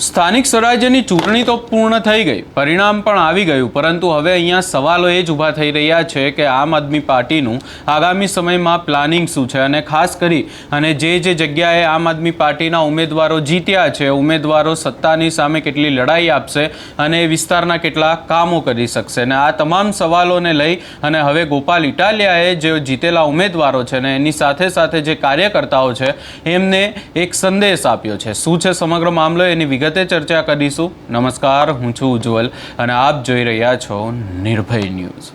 સ્થાનિક સ્વરાજ્યની ચૂંટણી તો પૂર્ણ થઈ ગઈ, પરિણામ પણ આવી ગયું, પરંતુ હવે અહીંયા સવાલો એ જ ઊભા થઈ રહ્યા છે કે આમ આદમી પાર્ટીનું આગામી સમયમાં પ્લાનિંગ શું છે અને ખાસ કરી અને જે જગ્યાએ આમ આદમી પાર્ટીના ઉમેદવારો જીત્યા છે, ઉમેદવારો સત્તાની સામે કેટલી લડાઈ આપશે અને વિસ્તારના કેટલા કામો કરી શકશે. અને આ તમામ સવાલોને લઈ અને હવે ગોપાલ ઇટાલિયાએ જે જીતેલા ઉમેદવારો છે ને એની સાથે સાથે જે કાર્યકર્તાઓ છે એમને એક સંદેશ આપ્યો છે. શું છે સમગ્ર મામલો એની વિગતે ચર્ચા કરીશું. નમસ્કાર, હું છું ઉજ્જવલ અને આપ જોઈ રહ્યા છો નિર્ભય ન્યૂઝ.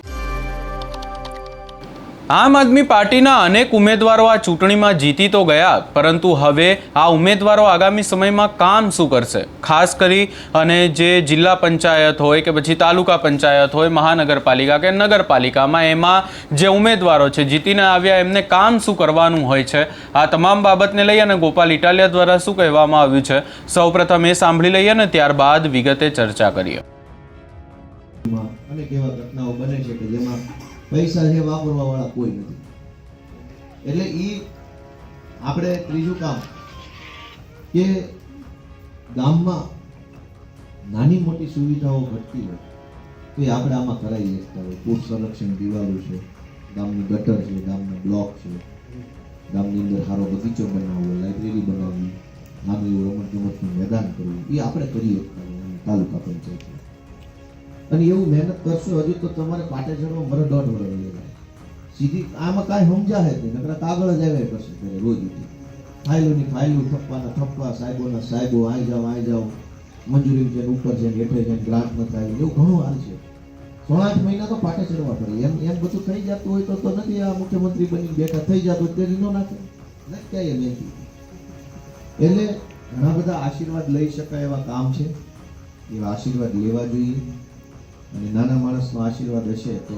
આમ આદમી પાર્ટીના અનેક ઉમેદવારો આ ચૂંટણીમાં જીતી તો ગયા, પરંતુ હવે આ ઉમેદવારો આગામી સમયમાં કામ શું કરશે, ખાસ કરી અને જે જિલ્લા પંચાયત હોય કે પછી તાલુકા પંચાયત હોય, મહાનગરપાલિકા કે નગરપાલિકામાં એમાં જે ઉમેદવારો છે જીતીને આવ્યા એમને કામ શું કરવાનું હોય છે, આ તમામ બાબતને લઈ અને ગોપાલ ઇટાલિયા દ્વારા શું કહેવામાં આવ્યું છે સૌપ્રથમ એ સાંભળી લઈએ અને ત્યારબાદ વિગતે ચર્ચા કરીએ. અનેક એવા ઘટનાઓ બને છે કે જેમાં પૈસા છે વાપરવા વાળા કોઈ નથી. એટલે ઈ આપણે ત્રીજું કામ કે ગામમાં નાની મોટી સુવિધાઓ ઘટતી હોય તો એ આપણે આમાં કરાવી શકતા હોય. પૂર સંરક્ષણ દિવાલો છે, ગામની ગટર છે, ગામના બ્લોક છે, ગામની અંદર સારો બગીચો બનાવવો, લાઇબ્રેરી બનાવવી, નાનું એવું રમત ગમતનું મેદાન કરવું, એ આપણે કરી શકતા હોય તાલુકા પંચાયત. અને એવું મહેનત કરશો હજુ તો તમારે પાટે ચડવા મરે 1.5 વર્ષ લેવાય. સીધી આમાં કાંઈ સમજાય જ નહીં, નકરા કાગળ જ આવ્યા કરશે ત્યારે રોજ ઉઠી ફાઇલોની ફાઇલો, થપ્પાના થપ્પા, સાહેબોના સાહેબો, આઈ જાઓ મંજૂરી છે ઉપર છે હેઠે છે ગ્રાન્ટ ન થાય, એવું ઘણું હાલ છે. 6-8 મહિના તો પાટે ચડવા પડે. એમ બધું થઈ જતું હોય તો નથી આ મુખ્યમંત્રી બની બેઠા થઈ જતો ત્યારે ન નાખે નથી ક્યાંય નથી. એટલે ઘણા બધા આશીર્વાદ લઈ શકાય એવા કામ છે, એવા આશીર્વાદ લેવા જોઈએ. અને નાના માણસનો આશીર્વાદ હશે તો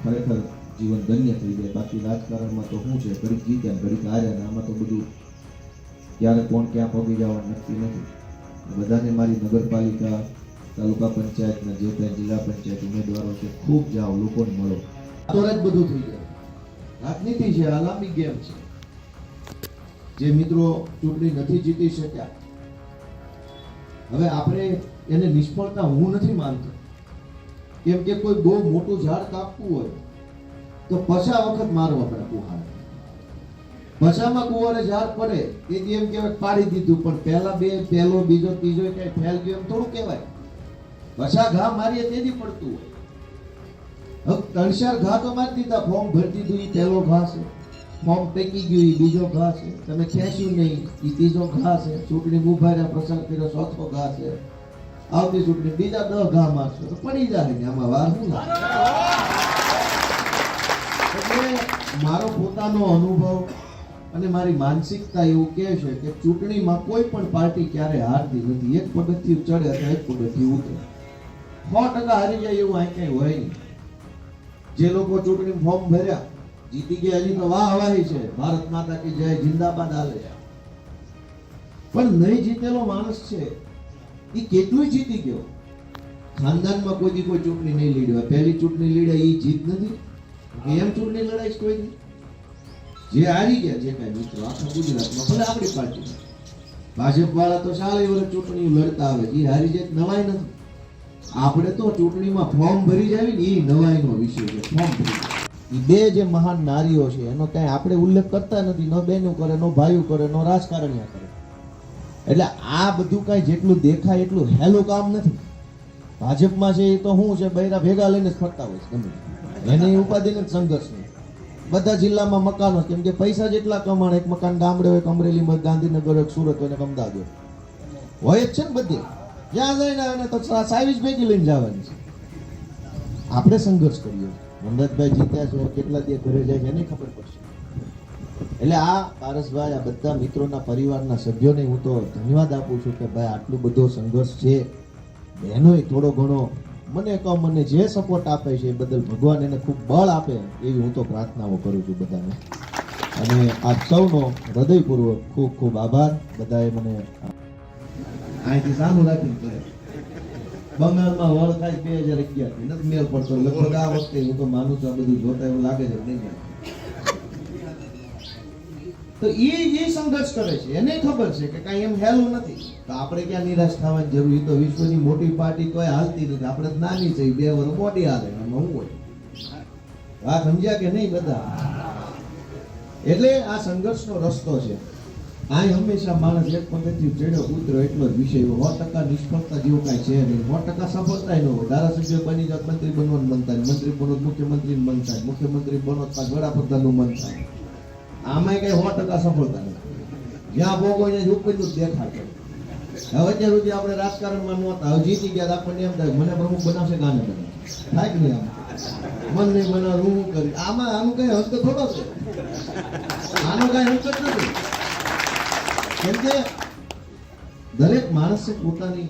ખરેખર જીવન ધન્ય થઈ જાય. બાકી રાજકારણમાં તો શું છે, ઘડીક જીત્યા ઘડીક હાર્યા, આમાં તો બધું ક્યારે કોણ ક્યાં પગી જવાનું નક્કી નથી. બધાને મારી નગરપાલિકા, તાલુકા પંચાયતના જે કંઈ જિલ્લા પંચાયત ઉમેદવારો છે ખૂબ જાઓ, લોકોને મળો, તો જ બધું થઈ જાય. રાજનીતિ છે, આ લાંબી ગેમ છે. જે મિત્રો ચૂંટણી નથી જીતી શક્યા, હવે આપણે એને નિષ્ફળતા હું નથી માનતો. કેમ કે કોઈ બહુ મોટું ઝાડ કાપવું હોય તો 50 વખત મારવા પડે કુહાડ. 50માં કુવારે ઝાડ પડે તેથી એમ કહેવાય પાડી દીધું, પણ પહેલો બીજો ત્રીજો કઈ ફેલ ગયો એમ થોડું કહેવાય. 50 ઘા મારીએ તેથી પડતું હોય. હવે 3-4 ઘા તો મારી દીધા, ફોર્મ ભરી દીધું એ પહેલો ઘા છે, ફોર્મ પેકી ગયું એ બીજો ઘા છે, તમે ખેંચ્યું નહીં એ ત્રીજો ઘા છે, ચૂંટણી ઉભા રહ્યા પ્રચાર કર્યો ચોથો ઘા છે, આવતી ચૂંટણી બીજા 10 ઘા મારશો તો પડી જાય ને આમાં વાર શું લાગે. એટલે મારો પોતાનો અનુભવ અને મારી માનસિકતા એવું કહે છે કે ચૂંટણીમાં કોઈ પણ પાર્ટી ક્યારે હારતી નથી. એક પગથિયું ચડે અથવા એક પગથિયું ઉતરે. 100% હારી જાય એવું આ કઈ હોય નહીં. જે લોકો ચૂંટણી ફોર્મ ભર્યા જીતી ગયા હજી તો વાહ વાહી છે, ભારત માતા કી જય જિંદાબાદ હાલે. પણ નહીં જીતેલો માણસ છે એ કેટલું જીતી ગયો. ખાનદાનમાં કોઈ ચૂંટણી નહીં લડ્યા, પહેલી ચૂંટણી લડ્યા એ જીત નથી. એમ ચૂંટણી લડાઈ કોઈ નહીં. જે હારી ગયા જે કઈ મિત્રો આખા ગુજરાતમાં ભલે આપણી પાર્ટી ભાજપ વાળા તો 40 વર્ષ ચૂંટણી લડતા આવે, એ હારી જાય નવાઈ નથી. આપણે તો ચૂંટણીમાં ફોર્મ ભરી જાય ને એ નવાઈનો વિષય છે. ફોર્મ ભરી એ બે જે મહાન નારીઓ છે એનો કઈ આપણે ઉલ્લેખ કરતા નથી. નો બેનું કરે, નો ભાઈઓ કરે, નો રાજકારણીયા કરે. એટલે આ બધું કઈ જેટલું દેખાય એટલું હેલું કામ નથી. ભાજપમાં છે એ તો શું છે, બૈરા ભેગા લઈને જ ફરતા હોય છે, ગમે એને ઉપાધિને જ સંઘર્ષ નહીં. બધા જિલ્લામાં મકાનો, કેમ કે પૈસા જેટલા કમાણ, એક મકાન ગામડે હોય, અમરેલીમાં, ગાંધીનગર હોય, સુરત હોય, અમદાવાદ હોય જ છે ને. બધે જ્યાં જઈને એને તો સાઈવીજ ભેગી લઈને જવાની છે. આપણે સંઘર્ષ કરીએ. વનરાજભાઈ જીત્યા છે, કેટલા દે ઘરે જાય છે એને ખબર પડશે. એટલે આ પારસભાઈ, આ બધા મિત્રોના પરિવારના સભ્યોને હું તો ધન્યવાદ આપું છું કે ભાઈ આટલું બધો સંઘર્ષ છે. બહેનોય થોડો ઘણો મને જે સપોર્ટ આપે છે એ બદલ ભગવાન એને ખૂબ બળ આપે એવી હું તો પ્રાર્થનાઓ કરું છું બધાને. અને આપ સૌનો હૃદયપૂર્વક ખૂબ ખૂબ આભાર. બધાએ મને અહીંથી સાનું રાખીને કહે બંગાળમાં વળ થાય 2011 નથી મેળ પડતો. લગભગ આ વખતે હું તો માનું છું આ બધું જોતા એવું લાગે છે નહીં. તો એ સંઘર્ષ કરે છે, એને ખબર છે કે કાંઈ એમ હેલું નથી. તો આપણે ક્યાં નિરાશ થવાની જરૂર? તો વિશ્વની મોટી પાર્ટી કોઈ હાલતી નથી, આપણે નાની છે, 2 વર્ષ મોટી હાલે, એમાં હું હોય. વાત સમજ્યા કે નહીં બધા? એટલે આ સંઘર્ષનો રસ્તો છે. આ હંમેશા માણસ એક પગથિયું ચડ્યો ઉતર્યો એટલો જ વિષય. 100% નિષ્ફળતા જેવું કાંઈ છે નહીં, 100% સફળતા ન હોય. ધારાસભ્ય બની જાત, મંત્રી બનવાનું મન થાય, મંત્રી બનો મુખ્યમંત્રી મન થાય, મુખ્યમંત્રી બનો વડાપ્રધાનનું મન થાય. આમાં કઈ 100% સફળતા નથી. જ્યાં ભોગો ત્યાં ઉપરનું જ દેખાય. હવે અત્યાર સુધી આપણે રાજકારણમાં નહોતા, હવે જીતી ગયા આપણને એમ થાય મને પ્રમુખ બનાવશે ગાને બનાવશે, થાય કે નહીં? આમ મન નહીં બનાવ હું કરી આનું કઈ હસ્ત થોડો છે, આનો કઈ હસ્ત જ નથી. કેમ કે દરેક માણસે પોતાની,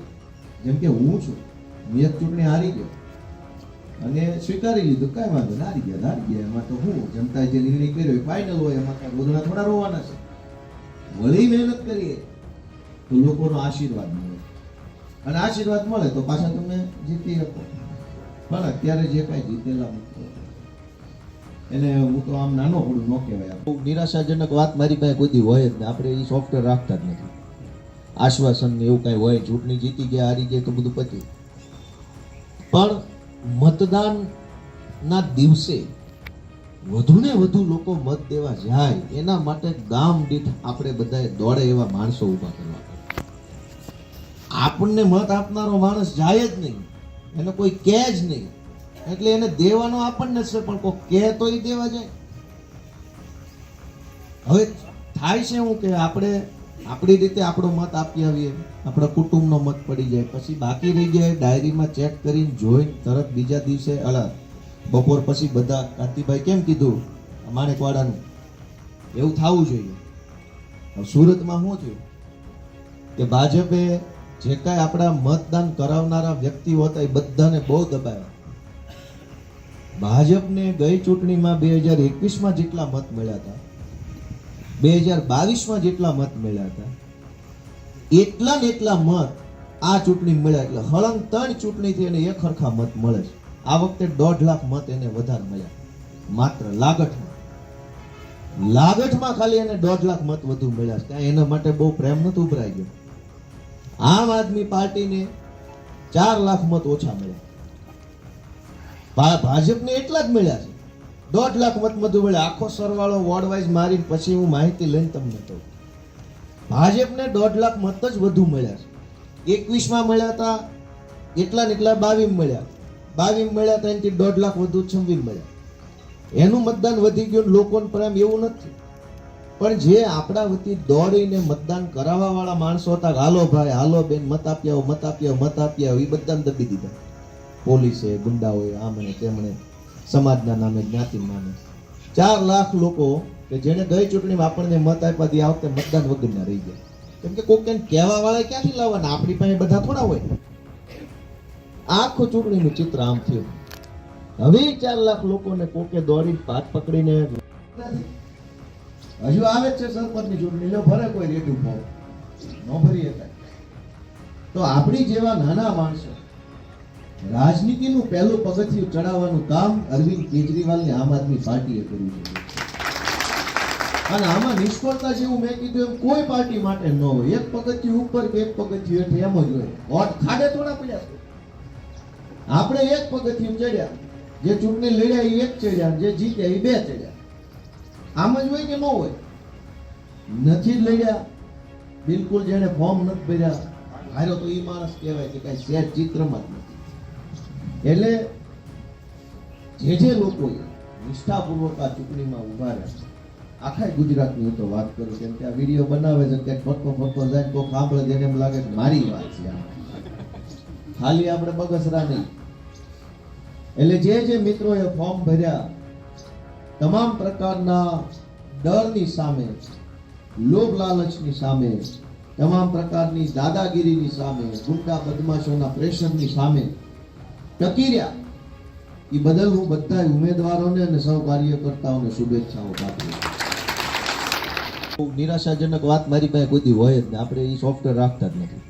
જેમ કે હું છું, મેં ચૂંટણી હારી ગયો અને સ્વીકારી લીધું, કાંઈ વાંધો નહીં, હારી ગયા એમાં તો હું જનતાએ જે નિર્ણય કર્યો ફાઇનલ હોય, એમાં કાંઈ રોદણા થોડા રોવાના છે. વળી મહેનત કરીએ તો લોકોનો આશીર્વાદ મળે, અને આશીર્વાદ મળે તો પાછા તમે જીતી શકો. પણ અત્યારે જે કાંઈ જીતેલા મિત્રો એને હું તો આમ નાનો પડું ન કહેવાય. બહુ નિરાશાજનક વાત મારી પાસે કોઈ દી હોય જ નહીં. આપણે એ સોફ્ટવેર રાખતા જ નથી. આશ્વાસન એવું કાંઈ હોય, ચૂંટણી જીતી ગયા હારી ગયા તો બધું પતી. પણ મતદાનના દિવસે વધુ ને વધુ લોકો મત દેવા જાય એના માટે ગામ દીઠ આપણે બધાએ દોડે એવા માણસો ઊભા કરવા. આપણને મત આપનારો માણસ જાય જ નહીં, એને કોઈ કહે જ નહીં, એટલે એને દેવાનો આપણને છે, પણ કોઈ કહે તો એ દેવા જાય. હવે થાય છે હું કે આપણે આપણી રીતે આપણો મત આપી આવીએ, આપણા કુટુંબનો મત પડી જાય, પછી બાકી રહી જાય ડાયરીમાં ચેક કરીને જોઈ તરત બીજા દિવસે બપોર પછી બધા કાંતિભાઈ કેમ કીધું માણેકવાડાનું, એવું થવું જોઈએ. હવે સુરતમાં શું થયું કે ભાજપે જે કાંઈ આપણા મતદાન કરાવનારા વ્યક્તિઓ હતા એ બધાને બહુ દબાવ્યા. ભાજપને ગઈ ચૂંટણીમાં 2021માં જેટલા મત મળ્યા હતા, 2022માં જેટલા મત મળ્યા હતા, એટલા ને એટલા મત આ ચૂંટણી મળ્યા. એટલે હળંગ 3 ચૂંટણીથી એને એક સરખા મત મળે છે. આ વખતે 1.5 લાખ મત એને વધારે મળ્યા, માત્ર લાગઠમાં ખાલી એને 1.5 લાખ મત વધુ મળ્યા છે. ત્યાં એના માટે બહુ પ્રેમ નથી ઉભરાઈ ગયો. આમ આદમી પાર્ટીને 4 લાખ મત ઓછા મળ્યા, ભાજપને એટલા જ મળ્યા છે. 1.5 લાખ મત વધુ મળ્યા. આખો સરવાળો વોર્ડ વાઇઝ મારી પછી હું માહિતી લઈને તમને કહું. ભાજપને 1.5 લાખ મત જ વધુ મળ્યા છે. 21માં મળ્યા હતા એટલા ને એટલા 22 મળ્યા, 22 મળ્યા હતા એનાથી 1.5 લાખ વધુ 26 મળ્યા. એનું મતદાન વધી ગયું. લોકોનો પ્રેમ એવું નથી, પણ જે આપણા વતી દોડીને મતદાન કરાવવા વાળા માણસો હતા, હાલો ભાઈ હાલો બેન મત આપી આવો, મત આપી આવો, મત આપી આવો, એ બધાને દબી દીધા પોલીસે, ગુંડાઓએ, આમણે તેમણે, સમાજના નામે, જ્ઞાતિના નામે. 4 લાખ લોકો કે જેને ગઈ ચૂંટણીમાં આપણને મત આપ્યા હતી, આ વખતે મતદાન વગરના રહી ગયા. કેમ કે કોઈ કહેવા વાળા ક્યાંથી લાવવાના? આપણી પાસે બધા થોડા હોય. આખું ચૂંટણીનું ચિત્ર આમ થયું. હવે 4 લાખ લોકોને કોકે દોડી પાથ પકડીને હજુ આવે છે સરપંચની ચૂંટણી, જો ભરે કોઈ રેડ્યું ફોર્મ ન ભરી શકાય. તો આપણી જેવા નાના માણસો રાજનીતિનું પહેલું પગથિયું ચડાવવાનું કામ અરવિંદ કેજરીવાલની આમ આદમી પાર્ટીએ કર્યું છે. અને આમાં નિષ્ફળતા જેવું મેં કીધું એમ કોઈ પાર્ટી માટે ન હોય. એક પગથિયું ઉપર કે એક પગથિયું હેઠળ એમ જ હોય. વોટ ખાડે થોડા પડ્યા છે. આપણે એક પગથિયું ચડ્યા, જે ચૂંટણી લડ્યા એ એક ચડ્યા, જે જીત્યા એ 2 ચડ્યા. આમ જ હોય કે ન હોય? નથી લડ્યા, બિલકુલ જેને ફોર્મ નથી ભર્યા, હારો તો એ માણસ કહેવાય કે કઈ સેટ ચિત્રમાં જ નથી. એટલે જે લોકોએ નિષ્ઠાપૂર્વક આ ચૂંટણીમાં ઉભા રહ્યા, આખા ગુજરાતની હું તો વાત કરું, કેમ કે આ વિડીયો બનાવે છે ક્યાંક ફરતો જાય તો સાંભળે જેને એમ લાગે કે મારી વાત છે, ખાલી આપણે બગસરા નહીં. એટલે જે મિત્રોએ ફોર્મ ભર્યા, તમામ પ્રકારના ડરની સામે, લોભ લાલચની સામે, તમામ પ્રકારની દાદાગીરીની સામે, ગુંડા બદમાશોના પ્રેશરની સામે ટકી રહ્યા, એ બદલ હું બધા ઉમેદવારોને અને સૌ કાર્યકર્તાઓને શુભેચ્છાઓ પાઠવું. નિરાશાજનક વાત મારી પાસે કોઈ દી હોય જ નહીં. આપણે એ સોફ્ટવેર રાખતા જ નથી.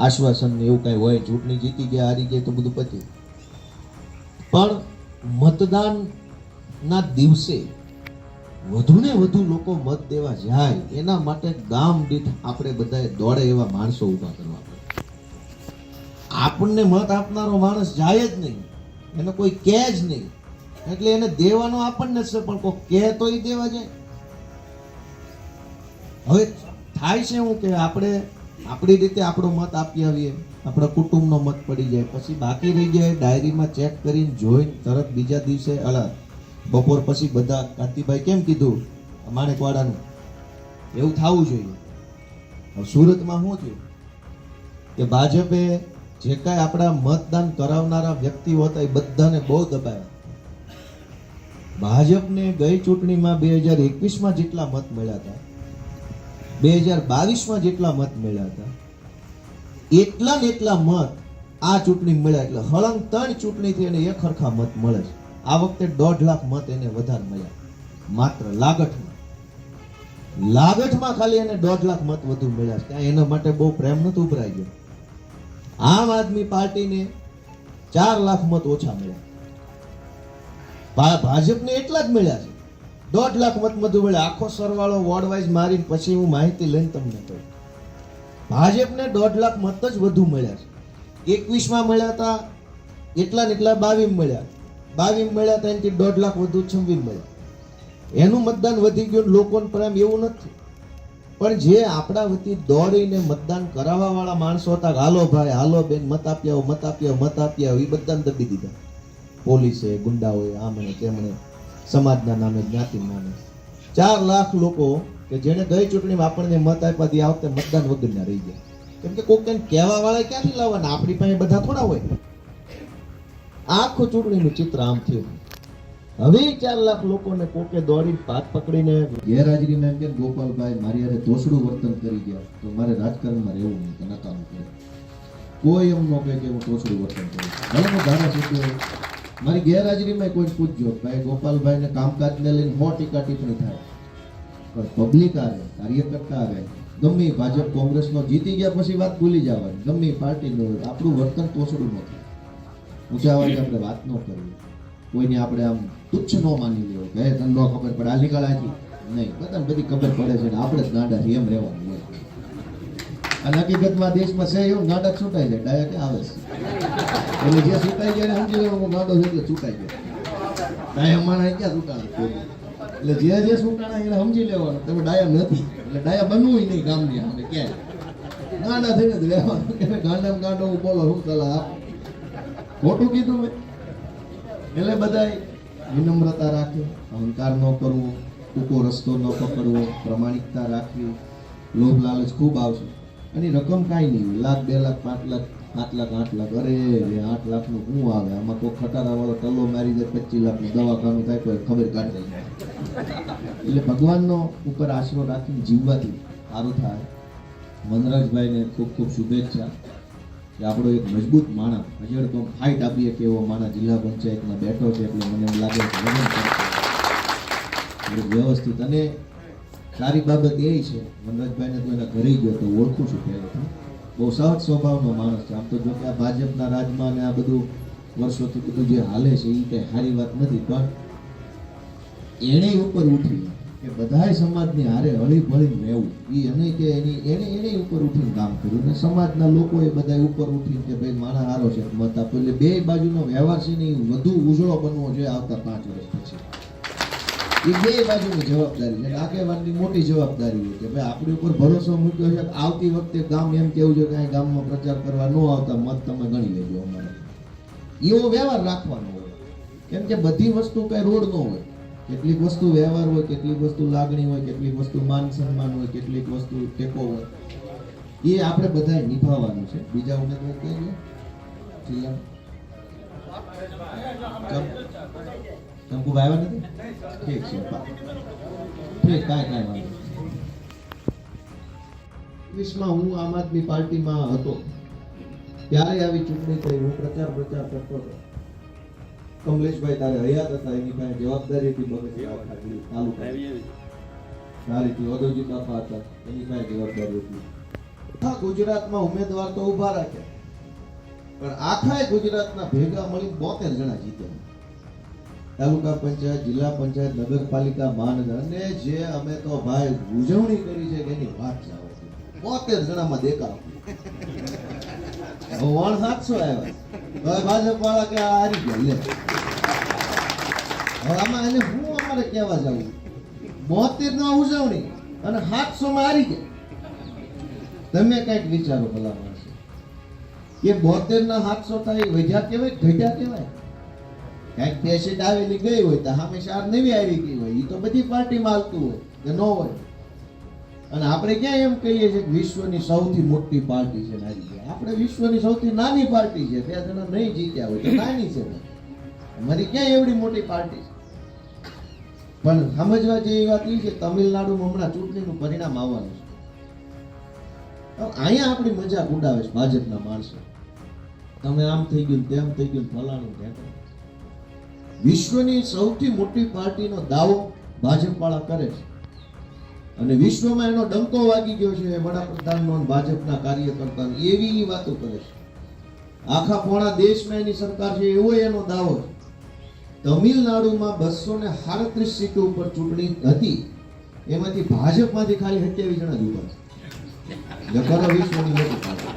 આશ્વાસન એવું કાંઈ હોય, ચૂંટણી જીતી ગયા હારી ગયા તો બધું પતી. પણ મતદાનના દિવસે વધુ ને વધુ લોકો મત દેવા જાય એના માટે ગામ દીઠ આપણે બધાએ દોડે એવા માણસો ઊભા કરવા પડે. આપણને મત આપનારો માણસ જાય જ નહીં, એને કોઈ કહે જ નહીં, એટલે એને દેવાનો આપણને જ છે, પણ કોઈ કહે તો ઈ દેવા જાય. હવે થાય છે એવું કે આપણે આપણી રીતે આપણો મત આપી આવીએ, આપણા કુટુંબનો મત પડી જાય, પછી બાકી રહી જાય ડાયરીમાં ચેક કરીને જોઈને તરત બીજા દિવસે બપોર પછી બધા કાંતિભાઈ કેમ કીધું માણેકવાડાનું, એવું થવું જોઈએ. હવે સુરતમાં શું થયું કે ભાજપે જે કાંઈ આપણા મતદાન કરાવનારા વ્યક્તિઓ હતા એ બધાને બહુ દબાવ્યા. ભાજપને ગઈ ચૂંટણીમાં 2021માં જેટલા મત મળ્યા હતા, 2022માં જેટલા મત મળ્યા હતા, એટલા ને એટલા મત આ ચૂંટણી મળ્યા. એટલે હળંગ 3 ચૂંટણીથી એને એક સરખા મત મળે છે. આ વખતે 1.5 લાખ મત એને વધારે મળ્યા, માત્ર લાગઠમાં ખાલી એને 1.5 લાખ મત વધુ મળ્યા છે. ત્યાં એના માટે બહુ પ્રેમ નથી ઉભરાઈ ગયો. આમ આદમી પાર્ટીને 4 લાખ મત ઓછા મળ્યા, ભાજપને એટલા જ મળ્યા છે. 1.5 લાખ મત વધુ મળ્યા. આખો સરવાળો વોર્ડ વાઇઝ મારીને પછી હું માહિતી લઈને તમને કહું. ભાજપને 1.5 લાખ મત જ વધુ મળ્યા છે. 21માં મળ્યા હતા એટલા ને એટલા 22 મળ્યા, 22 મળ્યા હતા એનાથી 1.5 લાખ વધુ 26 મળ્યા. એનું મતદાન વધી ગયું, લોકોનો પ્રેમ એવું નથી. પણ જે આપણા વતી દોડીને મતદાન કરાવવા વાળા માણસો હતા, હાલો ભાઈ હાલો બેન મત આપી આવો, મત આપી આવો, મત આપી આવો, એ બધાને દબી દીધા પોલીસે, ગુંડાઓએ, આમણે તેમણે, સમાજના નામે, જ્ઞાતિના નામે. 4 લાખ લોકો કે જેને ગઈ ચૂંટણીમાં આપણને મત આપ્યા હતી, આ વખતે મતદાન વગરના રહી ગયા. કેમ કે કોઈ કહેવા વાળા ક્યાંથી લાવવાના, આપણી પાસે બધા થોડા હોય. આખું ચૂંટણીનું ચિત્ર આમ થયું. હવે 4 લાખ લોકોને કોકે દોડીને પાક પકડીને ગેરહાજરીમાં એમ કે ગોપાલભાઈ મારી હારે દોષડું વર્તન કરી ગયા, તો મારે રાજકારણમાં રહેવું નહીં, તો નકામું કરે. કોઈ એમ ન કહે કે હું દોષડું વર્તન કરું. હવે હું ધારાસભ્ય મારી ગેરહાજરીમાં કોઈ પૂછજો ભાઈ ગોપાલભાઈને કામકાજને લઈને 100 ટીકા ટિપ્પણી થાય, પણ પબ્લિક આવે, કાર્યકર્તા આવે, ગમે ભાજપ કોંગ્રેસનો જીતી ગયા પછી વાત ભૂલી જવાની, ગમે પાર્ટીનું આપણું વર્તન તોછડું નથી. ઊંચા અવાજે આપણે વાત ન કરવી, કોઈને આપણે આમ તુચ્છ ન માની લેવો કે તને ન ખબર પડે આ નીકળાથી નહીં, બધાને બધી ખબર પડે છે ને આપણે જ ગાંડા છીએ એમ રહેવાનું હોય. અને હકીકતમાં દેશમાં છે એવું ગાંડા છૂટાઈ જાય, ડાયા કે આવે છે એટલે જે છૂટાઈ જાય સમજી લેવાનું ગાંડો છે એટલે છૂટાઈ જાય. ડાયા માણસ ક્યાં છૂટાણા, એટલે જે છૂટાણા એને સમજી લેવાનું તમે ડાયા નથી, એટલે ડાયા બનવું નહીં ગામની સામે ક્યાંય. ગાંડા થઈને જ રહેવાનું કે ગાંડા ગાંડો બોલો શું સલાહ આપ, ખોટું કીધું મેં. એટલે બધાય વિનમ્રતા રાખે, અહંકાર ન કરવો, ટૂંકો રસ્તો ન પકડવો, પ્રમાણિકતા રાખવી. લોભ લાલચ ખૂબ આવશે અને રકમ કાંઈ નહીં, 1 લાખ 2 લાખ 5 લાખ 7 લાખ 8 લાખ, અરે 8 લાખનું શું આવે આમાં? કોઈ ખટારા વાળો ટલ્લો મારી દે 25 લાખનું દવાખાનું થાય કોઈ ખબર કાઢી જાય. એટલે ભગવાનનો ઉપર આશરો રાખીને જીવવાથી સારું થાય. મનરાજભાઈને ખૂબ ખૂબ શુભેચ્છા કે આપણો એક મજબૂત માણસ હજળ તો ફાઇટ આપીએ કે એવો માણસ જિલ્લા પંચાયતમાં બેઠો છે, એટલે મને એમ લાગે કે વ્યવસ્થિત. અને સારી બાબત એ છે મનરાજભાઈને તો એના ઘરે ગયો તો ઓળખું છું પહેલેથી, બહુ સહજ સ્વભાવનો માણસ છે. આમ તો જો કે આ ભાજપના રાજમાં ને આ બધું વર્ષોથી બધું જે હાલે છે એ કંઈ સારી વાત નથી, પણ એણે ઉપર ઉઠી કે બધાય સમાજની હારે હળી ભળીને રહેવું, એ એને કે એને ઉપર ઉઠીને કામ કર્યું, ને સમાજના લોકોએ બધા ઉપર ઉઠીને કે ભાઈ મારા હારો છે મત આપો. એટલે બે બાજુનો વ્યવહાર છે ને એ વધુ ઉજળો બનવો જોઈએ આવતા 5 વર્ષ પછી. એ બે બાજુની જવાબદારી છે, આગેવાનની મોટી જવાબદારી હોય કે ભાઈ આપણી ઉપર ભરોસો મૂક્યો છે. આવતી વખતે ગામ એમ કેવું છે કે અહીં ગામમાં પ્રચાર કરવા ન આવતા મત તમે ગણી લેજો અમારે, એવો વ્યવહાર રાખવાનો હોય. કેમ કે બધી વસ્તુ કઈ રોડ ન હોય, કેટલીક વસ્તુ વ્યવહાર હોય, કેટલીક વસ્તુ લાગણી હોય, કેટલીક વસ્તુ માન સન્માન હોય, કેટલીક વસ્તુ ટેકો હોય. એ આપણે બધાએ નિભાવવાનું છે. બીજા ઉમેદવાર કઈ ગયા જિલ્લા ચંપુભાઈ આવ્યા નથી? ઠીક છે, ઠીક, કાંઈ વાંધો. 20માં હું આમ આદમી પાર્ટીમાં હતો ત્યારે આવી ચૂંટણી થઈ, હું પ્રચાર કરતો હતો. કમલેશભાઈ તારે હયાત હતા, એની પાસે જવાબદારી હતી તાલુકા ઓદવજી બાપા હતા, એની પાસે જવાબદારી હતી. આખા ગુજરાતમાં ઉમેદવાર તો ઉભા રાખ્યા, પણ આખા ગુજરાતના ભેગા મળી 72 જણા જીત્યા. તાલુકા પંચાયત, જિલ્લા પંચાયત, નગરપાલિકા, મહાનગર અને જે અમે તો ભાઈ ઉજવણી કરી છે કે એની વાત જ આવે છે. 72 જણામાં દેખાવ 700 આવ્યા. હવે ભાજપ વાળા કે આ હારી ગયા લે. હવે આમાં એને હું અમારે કહેવા જાવું 72 નો ઉજવણી અને 700 માં હારી ગયા. તમે કઈક વિચારો ભલા માણસો કે 72 ના 700 થાય વધ્યા કેવાય ઘટ્યા કેવાય? કઈક પેશન્ટ આવેલી ગઈ હોય તો હંમેશા નવી આવી ગઈ હોય એ તો બધી પાર્ટીમાં હાલતું હોય કે ન હોય. અને આપણે ક્યાં એમ કહીએ છીએ કે વિશ્વની સૌથી મોટી પાર્ટી છે નારી ગયા. આપણે વિશ્વની સૌથી નાની પાર્ટી છે. 2 જણા નહીં જીત્યા હોય તો નાની છે. અમારી ક્યાં એવડી મોટી પાર્ટી છે? પણ સમજવા જેવી વાત એ છે તમિલનાડુમાં હમણાં ચૂંટણીનું પરિણામ આવવાનું છે. અહીંયા આપણી મજાક ઉડાવે છે ભાજપના માણસો. તમે આમ થઈ ગયું તેમ થઈ ગયું ફલાણું ઢેકણું. વિશ્વની સૌથી મોટી પાર્ટીનો દાવો ભાજપ વાળા કરે છે અને વિશ્વમાં એનો ડંકો વાગી ગયો છે વડાપ્રધાનનો ભાજપના કાર્યકર્તાનો એવી વાતો કરે છે. આખા પોણા દેશમાં એની સરકાર છે એવો એનો દાવો છે. તમિલનાડુમાં 237 સીટો ઉપર ચૂંટણી હતી એમાંથી ભાજપમાંથી ખાલી 27 જણા જ ઉભા છે. વિશ્વની મોટી પાર્ટી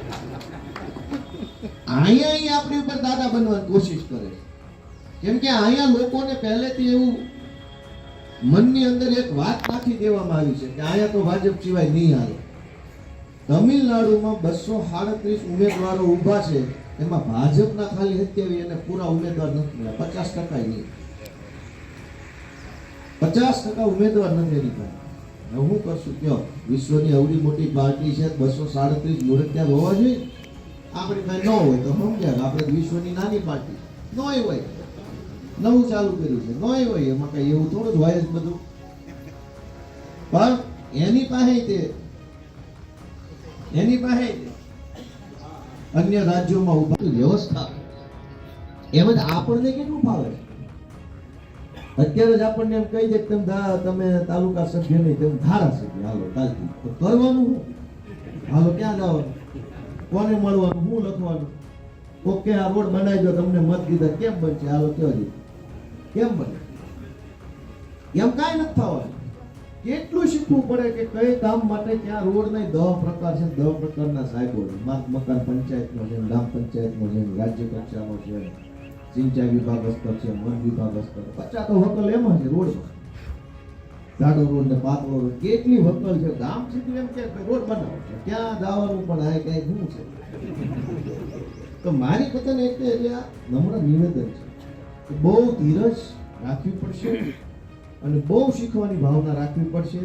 અહીંયા આપણી ઉપર દાદા બનવાની કોશિશ કરે છે. કેમ કે અહીંયા લોકોને પહેલેથી એવું મનની અંદર એક વાત નાખી દેવામાં આવી છે કે અહીંયા તો ભાજપ સિવાય નહીં હાલે. તમિલનાડુમાં 237 ઉમેદવારો ઊભા છે એમાં ભાજપના ખાલી 27 અને પૂરા ઉમેદવાર નથી મળ્યા. 50% નહીં, 50% ઉમેદવાર નથી એની પાસે. હવે હું કરશું કયો? વિશ્વની અવડી મોટી પાર્ટી છે 237 મુરત્યાર હોવા જોઈએ. આપણી પાસે ન હોય તો સમજ્યા આપણે વિશ્વની નાની પાર્ટી ન હોય. નવું ચાલુ કર્યું છે ન હોય એમાં કઈ એવું થોડું જ હોય જ બધું. પણ એની પાસે અન્ય રાજ્યોમાં ઉભા વ્યવસ્થા એમ જ આપણને કેટલું ફાવે. અત્યારે જ આપણને એમ કહી દે કે તમે તાલુકા સભ્ય નહીં તેમ ધારાસભ્ય હાલો કાલથી તો કરવાનું શું? હાલો ક્યાં જવાનું? કોને મળવાનું? શું લખવાનું? ઓકે આ રોડ બનાવી દો તમને મત દીધા કેમ બનશે? હાલો કયો જી કેમ બને? એમ કાંઈ નથી થવાનું. કેટલું શીખવું પડે કે કઈ કામ માટે ક્યાં રોડ નહીં. 10 પ્રકાર છે, 10 પ્રકારના સાહેબો મકાન પંચાયતનો છે, ગ્રામ પંચાયતનો છે, રાજ્ય કક્ષાનો છે, સિંચાઈ વિભાગ સ્તર છે, વન વિભાગ સ્તર. 50 તો વકલ એમાં છે રોડમાં. જાડો રોડ ને પાતળો રોડ કેટલી વકલ છે. ગામ સીધું એમ કે રોડ બનાવો છે ક્યાં જવાનું પણ આ કઈ શું છે. તો મારી પોતાને એટલે આ નમ્ર નિવેદન છે બહુ ધીરજ રાખવી પડશે અને બહુ શીખવાની ભાવના રાખવી પડશે.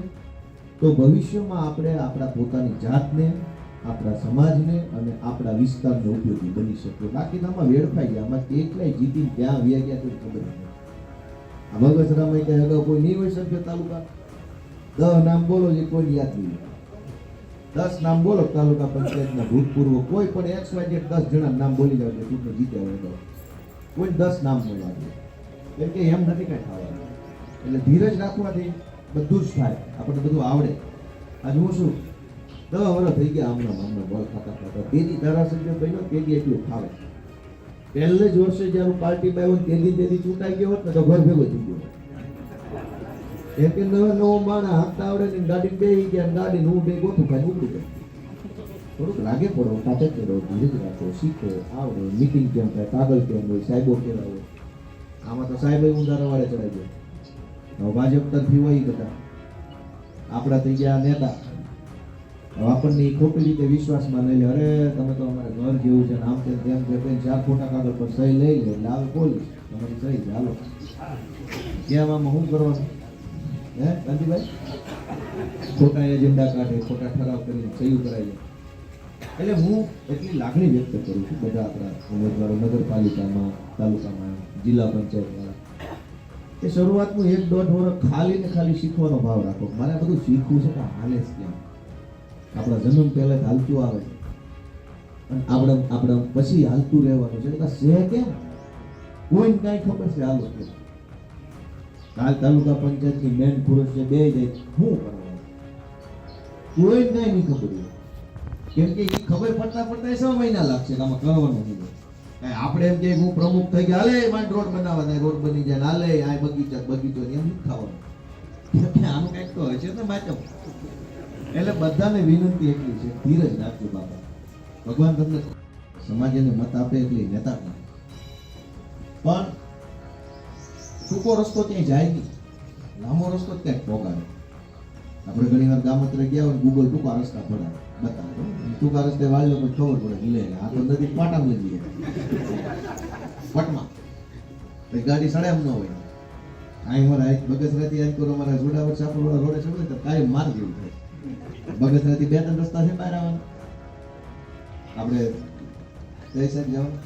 તો ભવિષ્યમાં આપણે આપણા પોતાની જાતને, આપણા સમાજને અને આપણા વિસ્તારને ઉપયોગી બની શકીએ. બાકી આમાં વેડફાઈ ગયા. આમાં કેટલાય જીતીને ક્યાં વ્યા ગયા કોઈ ખબર નથી. આ બગસરામાં ક્યાં અગાઉ કોઈ નહીં હોય સભ્ય તાલુકા? 10 નામ બોલો જે કોઈ યાદ નહીં. 10 નામ બોલો તાલુકા પંચાયતના ભૂતપૂર્વ કોઈ પણ XYZ 10 જણા નામ બોલી જાવ એટલે ચૂંટણી જીત્યા હોય કોઈ 10 નામ બોલવા દે. કેમ કે એમ નથી કાંઈ થવાનું. એટલે ધીરજ રાખવાથી બધું જ થાય. આપણને બધું આવડે. આજ હું શું 10 વર્ષ થઈ ગયા હમણાં બોલ ખાતા તેજી ધારાસભ્ય બન્યો તેજી એટલું ફાવે. પહેલે જ વર્ષે જ્યારે પાર્ટીમાં આવ્યો તેજી ચૂંટાઈ ગયો હોત ને તો ઘર ભેગો થઈ ગયો. એમ કે નવો માણસ હાંકતા આવડે ને ગાડી બેસી ગયા ગાડી હું બે ગોઠું ખાઈ ઉપડી ગયું. થોડુંક લાગે પડો કાચે કરો ધીરજ રાખો શીખો આવડે. મીટિંગ કેમ થાય કાગળ કેમ હોય સાહેબો કેવા હોય. આમાં તો સાહેબ ઊંધારા વાળે ચડાઈ ગયો. હવે ભાજપ તરફી હોય બધા આપણા થઈ ગયા નેતા. હવે આપણને ખોટી રીતે વિશ્વાસમાં લઈ લે. અરે તમે તો અમારે ઘર જેવું છે આમ તેમ તેમ છે 4 ખોટા કાગળ પર સહી લઈ લે એટલે આવે પોલીસ તમારી સહી છે હાલો. કેમ આમાં શું કરવાનું? હે ગાંધીભાઈ ખોટા એજન્ડા કાઢે, ખોટા ઠરાવ કરીને સહી કરાવી. એટલે હું એટલી લાગણી વ્યક્ત કરું છું બધા આપણા ઉમેદવારો નગરપાલિકામાં, તાલુકામાં, જિલ્લા પંચાયતમાં કે શરૂઆતનું 1-1.5 વર્ષ ખાલી શીખવાનો ભાવ રાખો. મારે બધું શીખવું છે કે હાલે જ કેમ. આપણા જન્મ પહેલા જ હાલતું આવે અને આપણે પછી હાલતું રહેવાનું છે. છે કેમ કોઈને કાંઈ ખબર છે હાલો કેમ. કાલ તાલુકા પંચાયતની મેન પુરુષ છે બે જાય શું કરવાનું કોઈ નહીં ખબર. કેમ કે એ ખબર પડતા 6 મહિના લાગશે કે આમાં કરવાનું નહીં. આપણે એમ કે હું પ્રમુખ થઈ ગયા હાલે મારે રોડ બનાવવા થાય રોડ બની જાય હાલે આ બગીચો એમ નથી થવાનું આનું કંઈક તો હશે ને માચમ એટલે બધાને વિનંતી એટલી છે ધીરજ રાખજો બાપા ભગવાન તમને સમાજને મત આપે એટલી નેતા પણ ટૂંકો રસ્તો ક્યાંય જાય નહીં લાંબો રસ્તો ક્યાંક પોગાડે આપણે ઘણી વાર ગામત્રે ગયા હોય ગૂગલ ટૂંકા રસ્તા પડાવે બતાવે ટૂંકા રસ્તે વાળ્યો પછી ખબર પડે લે આ તો નદી પાટામાં લઈ જાય પટમાં ગાડી સડે એમ ન હોય અહીં મારા બગસરાથી આજ કરો મારા જોડાવર સાપરોડા રોડે ચડે તો કાંઈ માર જેવું થાય બગસરાથી 2-3 રસ્તા છે બહાર આવવાના આપણે કઈ સાઈડ જવાનું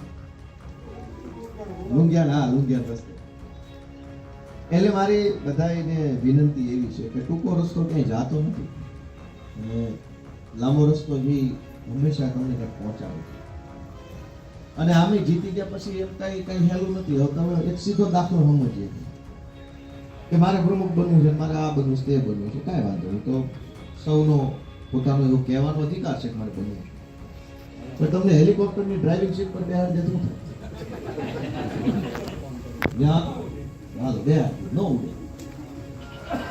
લુંગિયાન રસ્તે એટલે મારી બધાને વિનંતી એવી છે કે ટૂંકો રસ્તો ક્યાંય જાતો નથી અને લાંબો રસ્તો જે હંમેશા તમને કંઈક પહોંચાડે છે અને આમે જીતી ગયા પછી એમ કઈ હેલું નથી હવે તમે એક સીધો દાખલો સમજીએ કે મારે પ્રમુખ બનવું છે મારે આ બનવું છે તે બનવું છે કાંઈ વાંધો નહીં તો સૌનો પોતાનો એવું કહેવાનો અધિકાર છે કે મારે બનવું છે પણ તમને હેલિકોપ્ટરની ડ્રાઇવિંગ સીટ પર બેહાડ દે શું થાય હાલો બે ન ઉડે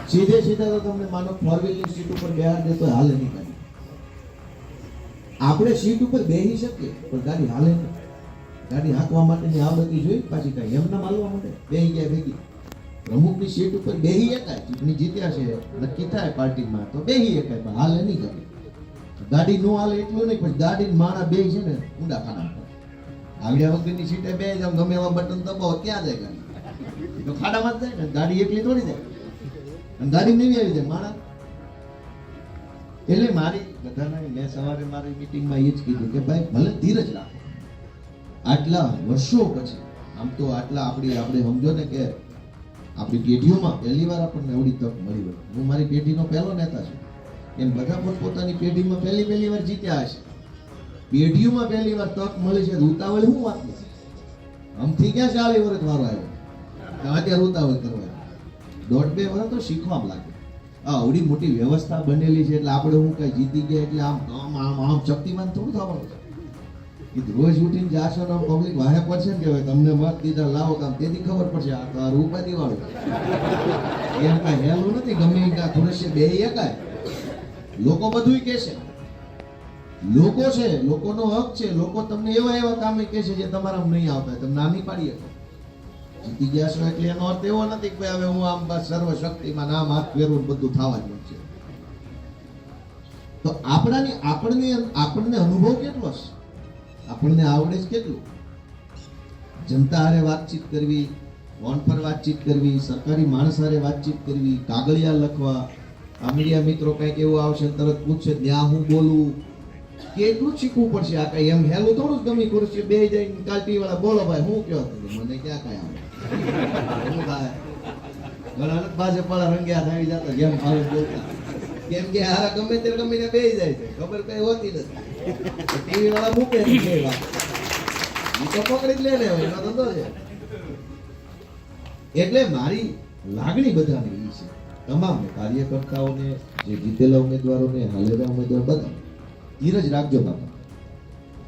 સીધે તો તમને માનો 4-wheeler સીટ ઉપર બેહાડ દે તો હાલે નહીં ગાડી આપણે સીટ ઉપર બેસી શકીએ પણ ગાડી હાલે નહીં ગાડી હાંકવા માટેની આવડતી જોઈ પાછી કાંઈ એમના માલવા માટે બેસી ગયા ભેગી પ્રમુખની સીટ ઉપર બેસી એકાય ચૂંટણી જીત્યા છે નક્કી થાય પાર્ટીમાં તો બેસી એકાય પણ હાલે નહીં ગાડી નો હાલે એટલું નહીં પણ ગાડી માણા બે છે ને ઊંડા ખાના આવ્યા વગરની સીટે બે જાવ ગમે એવા બટન દબાવો ક્યાં જાય ગાડી તો ખાડામાં જ જાય ને ગાડી એકલી થોડી જાય અને ગાડી નહીં આવી જાય માણા એટલે મારી બધાને મેં સવારે મારી મીટિંગમાં એ જ કીધું કે ભાઈ ભલે ધીરજ રાખો આટલા વર્ષો પછી આમ તો આટલા આપણે સમજો ને કે આપણી પેઢીઓમાં પહેલી વાર આપણને એવડી તક મળી હોય હું મારી પેઢીનો પહેલો નેતા છું એમ બધા પોતપોતાની પેઢીમાં પહેલી વાર જીત્યા હશે પેઢીઓમાં પહેલી વાર તક મળી છે ઉતાવળ શું વાત નથી આમથી ક્યાં 40 વર્ષ વારો આવ્યો અત્યારે ઉતાવળ કરવા 1.5-2 વર્ષ તો શીખવામાં લાગે આવડી મોટી વ્યવસ્થા બનેલી છે એટલે આપણે હું કઈ જીતી ગયા એટલે આમ શક્તિમાન થોડું થવાનું છે રોજ ઉઠીને જાશો ને પબ્લિક વાહે પડશે ને કે તમને મત દીધા લાવો કામ તેથી ખબર પડશે આ તો આ રૂપાદી વાળું એમ કાંઈ હેલું નથી ગમે થોડે બે એકાય લોકો બધું કે છે લોકો છે લોકોનો હક છે લોકો તમને એવા કામે કે છે જે તમારા નહીં આવતા તમે નાની પાડી શકો જીતી ગયા છો એટલે એનો અર્થ એવો નથી કે હવે હું આમ બસ સર્વશક્તિમાં નામ હાથ ફેરવું બધું થવા જ છે તો આપણને અનુભવ કેટલો છે આપણને આવડે છે કેટલું જનતા હારે વાતચીત કરવી ફોન પર વાતચીત કરવી સરકારી માણસ હારે વાતચીત કરવી કાગળિયા લખવા આ મીડિયા મિત્રો કંઈક એવું આવશે તરત પૂછશે ત્યાં હું બોલું કેટલું શીખવું પડશે આ કઈ એમ હેલું થોડું જ ગમી ખુરશી બે જઈને કાલટી વાળા બોલો ભાઈ હું કયો મને ક્યાં કઈ આવે હું થાય ઘણા પાસે પાળા રંગ્યા આવી જતા જેમ ફાવે બોલતા કેમ કે હારા ગમે તે બેસી જાય છે ખબર કઈ હોતી નથી ટીવી વાળા મૂકે એ તો પકડી જ લે એનો ધંધો છે એટલે મારી લાગણી બધાને એ છે તમામને કાર્યકર્તાઓને જે જીતેલા ઉમેદવારોને હાલેલા ઉમેદવાર બધા ધીરજ રાખજો બાપા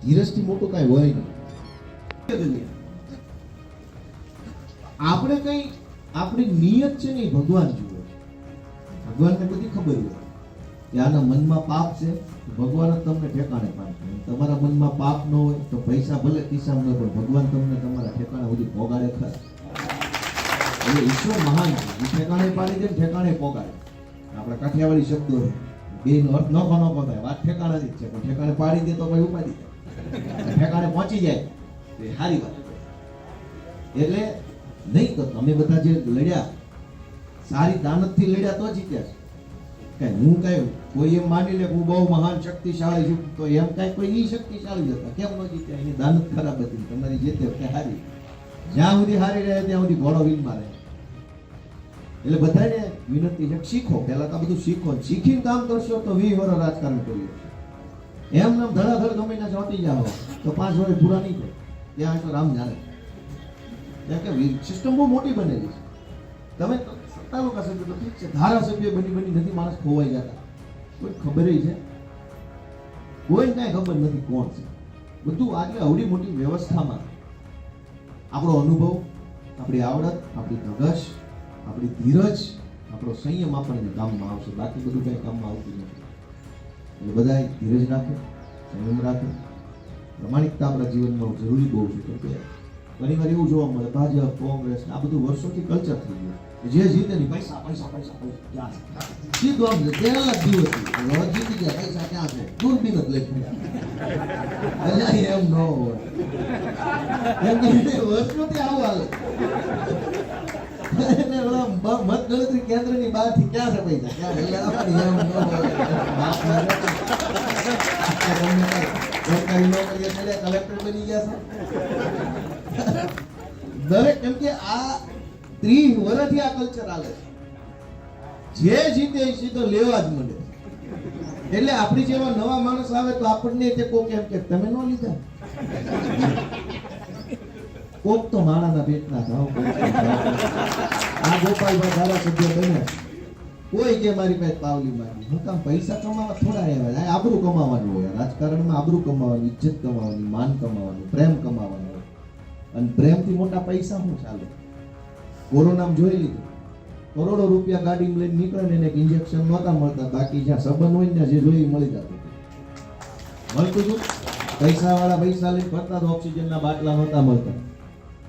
ધીરજથી મોટું કાંઈ હોય નહીં આપણે કઈ આપણી નિયત છે ને ભગવાન જુએ ભગવાનને બધી ખબર હોય કે આના મનમાં પાપ છે ભગવાન જ તમને ઠેકાણે પાડશે તમારા મનમાં પાપ ન હોય તો પૈસા ભલે ખિસ્સામાં ન હોય ભગવાન તમને તમારા ઠેકાણે સુધી પોગાડે ખરા એટલે ઈશ્વર મહાન છે ઠેકાણે પાડી દે ઠેકાણે પોગાડે આપણા કાઠિયાવાડી શબ્દો બે નો અર્થ નોખો થાય વાત ઠેકાણા જ છે પણ ઠેકાણે પાડી દે તો ભાઈ ઉપાડી જાય ઠેકાણે પહોંચી જાય એ સારી વાત એટલે નહીં તો તમે બધા જે લડ્યા સારી દાનતથી લડ્યા તો જીત્યા છે કે હું કઈ કોઈ એમ માની લે હું બહુ મહાન શક્તિશાળી છું તો એમ કઈ કોઈ ઈ શક્તિશાળી હતા કેમ ન જીત્યા એની દાનત ખરાબ હતી તમારી જે તે હારી જ્યાં સુધી હારી રહે ત્યાં સુધી ઘોડો વીનમાં રહે એટલે બધાને વિનંતી છે શીખો પહેલા તો બધું શીખો શીખીને કામ કરશો તો 20 વર્ષ રાજકારણ કર્યું એમ નામ ધડાધડ ગમે ના ચોંટી જાઓ તો 5 વર્ષ પૂરા નહીં થાય ત્યાં તો રામ જાણે કે સિસ્ટમ બહુ મોટી બનેલી છે તમે તાલુકા સભ્ય તો ઠીક છે ધારાસભ્ય બની નથી માણસ ખોવાઈ જતા કોઈ ખબર છે કોઈ કાંઈ ખબર નથી કોણ છે બધું આજે આવડી મોટી વ્યવસ્થામાં આપણો અનુભવ, આપણી આવડત, આપણી ધગશ, આપણી ધીરજ, આપણો સંયમ આપણને કામમાં આવશે. બાકી બધું કંઈ કામમાં આવતું નથી. એટલે બધાએ ધીરજ રાખે, સંયમ રાખે. પ્રમાણિકતા આપણા જીવનમાં જરૂરી બહુ છે. કેમ કે ઘણી વાર એવું જોવા મળે ભાજપ, કોંગ્રેસ આ બધું વર્ષોથી કલ્ચર થઈ ગયું. જે જીતે ને પૈસા પૈસા પૈસા પૈસા ક્યાં છે? સીધું આમ તેલા દિવસથી હવે જીતી ગયા, પૈસા ક્યાં છે? દૂરબીન જ લઈ પડ્યા. એમ ન હોય. એમ કે વર્ષોથી આવું હાલે. એને ઓલા મત ગણતરી કેન્દ્રની બહારથી ક્યાં છે પૈસા? ક્યાં? એટલે અમારી એમ ન હોય. સરકારી નોકરીએ ચડ્યા, કલેક્ટર બની ગયા છે. દરેક કેમ કે આ 30 વર્ષથી આ કલ્ચર હાલે છે. જે જીતે એ સીધો લેવા જ મળે. એટલે આપણી જેવા નવા માણસ આવે તો આપણને તે કોક એમ કે તમે ન લીધા. કોક તો માણાના પેટના થાવ. આ ગોપાલભાઈ ધારાસભ્ય બન્યા, કોઈ કે મારી પાસે પાવલી મારી. હું કામ પૈસા કમાવા થોડા આવ્યા, આ આબરૂ કમાવાનું હોય. રાજકારણમાં આબરૂ કમાવાની, ઇજ્જત કમાવાની, માન કમાવાનું, પ્રેમ કમાવાનું હોય. અને પ્રેમથી મોટા પૈસા શું ચાલે? કોરોનામાં જોઈ લીધું, કરોડો રૂપિયા ગાડીમાં લઈને નીકળે ને એને ઇન્જેક્શન નહોતા મળતા. બાકી જ્યાં સંબંધ હોય ને જે જોઈએ મળી જતું મળતું હતું. પૈસાવાળા પૈસા લઈને ફરતા તો ઓક્સિજનના બાટલા નહોતા મળતા.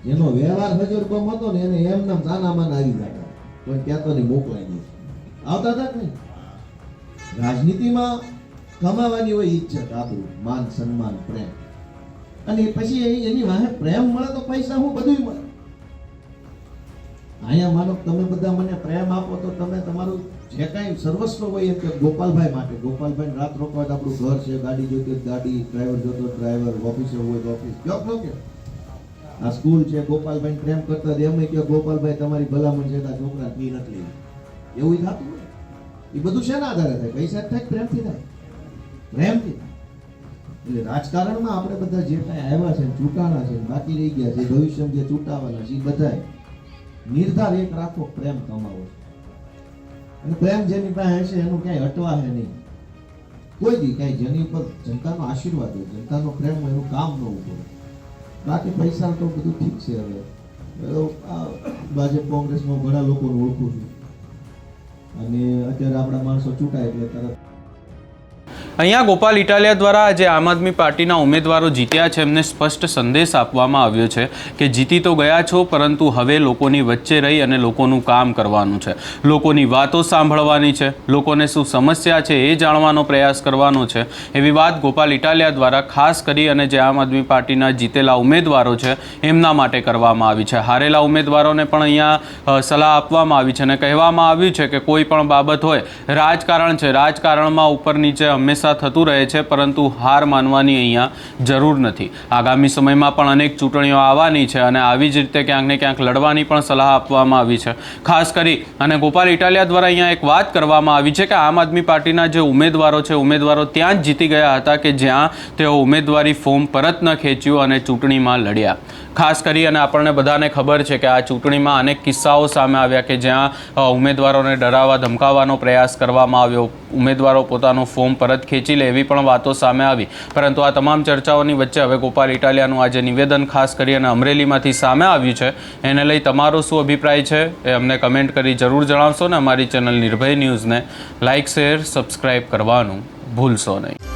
જેનો વ્યવહાર હજરબમ હતો ને એને એમનામ સાનામાન આવી જતા. કોઈ કહેતો નહીં મોકલાઈ દે આવતા હતા નહીં. રાજનીતિમાં કમાવાની હોય ઇજ્જત, આબરૂ, માન, સન્માન, પ્રેમ. અને પછી એની વાહે પ્રેમ મળે તો પૈસા હું બધું મળે. અહીંયા માનો તમે બધા મને પ્રેમ આપો તો તમે તમારું જે કાંઈ સર્વસ્વ હોય એમ કે ગોપાલભાઈ માટે, ગોપાલભાઈ રાત રોકવા આપણું ઘર છે, ગાડી જોઈતી હોય ગાડી, ડ્રાઈવર જોતો ડ્રાઈવર, ઓફિસે હોય તો ઓફિસ, કયો નો કે આ સ્કૂલ છે, ગોપાલભાઈ પ્રેમ કરતા એમ કે ગોપાલભાઈ તમારી ભલામણ છે, છોકરા ફી નથી લેવી, એવું થતું હોય. એ બધું શેના આધારે થાય? પૈસા થાય, પ્રેમથી થાય, પ્રેમથી. એટલે રાજકારણમાં આપણે બધા જે કાંઈ આવ્યા છે, ચૂંટાણા છે, બાકી રહી ગયા છે, ભવિષ્યમાં જે ચૂંટાવાના છે, એ બધાય નિર્ધાર એક રાખો, પ્રેમ કમાવો. અને પ્રેમ જેની પાસે હશે એનું ક્યાંય અટવા છે નહીં. કોઈ દી ક્યાંય જેની ઉપર જનતાનો આશીર્વાદ હોય, જનતાનો પ્રેમ હોય, એનું કામ ન ઉભું. બાકી પૈસા તો બધું ઠીક છે. હવે ભાજપ કોંગ્રેસમાં ઘણા લોકોને ઓળખું છું અને અત્યારે આપણા માણસો ચૂંટાય એટલે તરત. અહીંયા ગોપાલ ઇટાલિયા દ્વારા આજે આમ આદમી પાર્ટીના ઉમેદવારો જીત્યા છે એમને સ્પષ્ટ સંદેશ આપવામાં આવ્યો છે કે જીતી તો ગયા છો, પરંતુ હવે લોકોની વચ્ચે રહી અને લોકોનું કામ કરવાનું છે, લોકોની વાતો સાંભળવાની છે, લોકોને શું સમસ્યા છે એ જાણવાનો પ્રયાસ કરવાનો છે. એવી વાત ગોપાલ ઇટાલિયા દ્વારા ખાસ કરી અને જે આમ આદમી પાર્ટીના જીતેલા ઉમેદવારો છે એમના માટે કરવામાં આવી છે. હારેલા ઉમેદવારોને પણ અહીંયા સલાહ આપવામાં આવી છે અને કહેવામાં આવ્યું છે કે કોઈ પણ બાબત હોય, રાજકારણ છે, રાજકારણમાં ઉપર નીચે હંમેશા થતું રહે છે, પરંતુ હાર માનવાની અહીંયા જરૂર નથી. આગામી સમયમાં પણ અનેક ચૂંટણીઓ આવવાની છે અને આવી જ રીતે ક્યાંક ને ક્યાંક લડવાની પણ સલાહ આપવામાં આવી છે. ખાસ કરી અને ગોપાલ ઇટાલિયા દ્વારા અહીંયા એક વાત કરવામાં આવી છે કે આમ આદમી પાર્ટીના જે ઉમેદવારો છે, ઉમેદવારો ત્યાં જ જીતી ગયા હતા કે જ્યાં તેઓ ઉમેદવારી ફોર્મ પરત ન ખેંચ્યું અને ચૂંટણીમાં લડ્યા. ખાસ કરી અને આપણને બધાને ખબર છે કે આ ચૂંટણીમાં અનેક કિસ્સાઓ સામે આવ્યા કે જ્યાં ઉમેદવારોને ડરાવવા ધમકાવવાનો પ્રયાસ કરવામાં આવ્યો, ઉમેદવારો પોતાનું ફોર્મ પરત ખેંચી લે એવી પણ વાતો સામે આવી. પરંતુ આ તમામ ચર્ચાઓની વચ્ચે હવે ગોપાલ ઇટાલિયાનું આજે નિવેદન ખાસ કરી અને અમરેલીમાંથી સામે આવ્યું છે, એને લઈ તમારો શું અભિપ્રાય છે એ અમને કમેન્ટ કરી જરૂર જણાવશો ને અમારી ચેનલ નિર્ભય ન્યૂઝને લાઇક, શેર, સબસ્ક્રાઈબ કરવાનું ભૂલશો નહીં.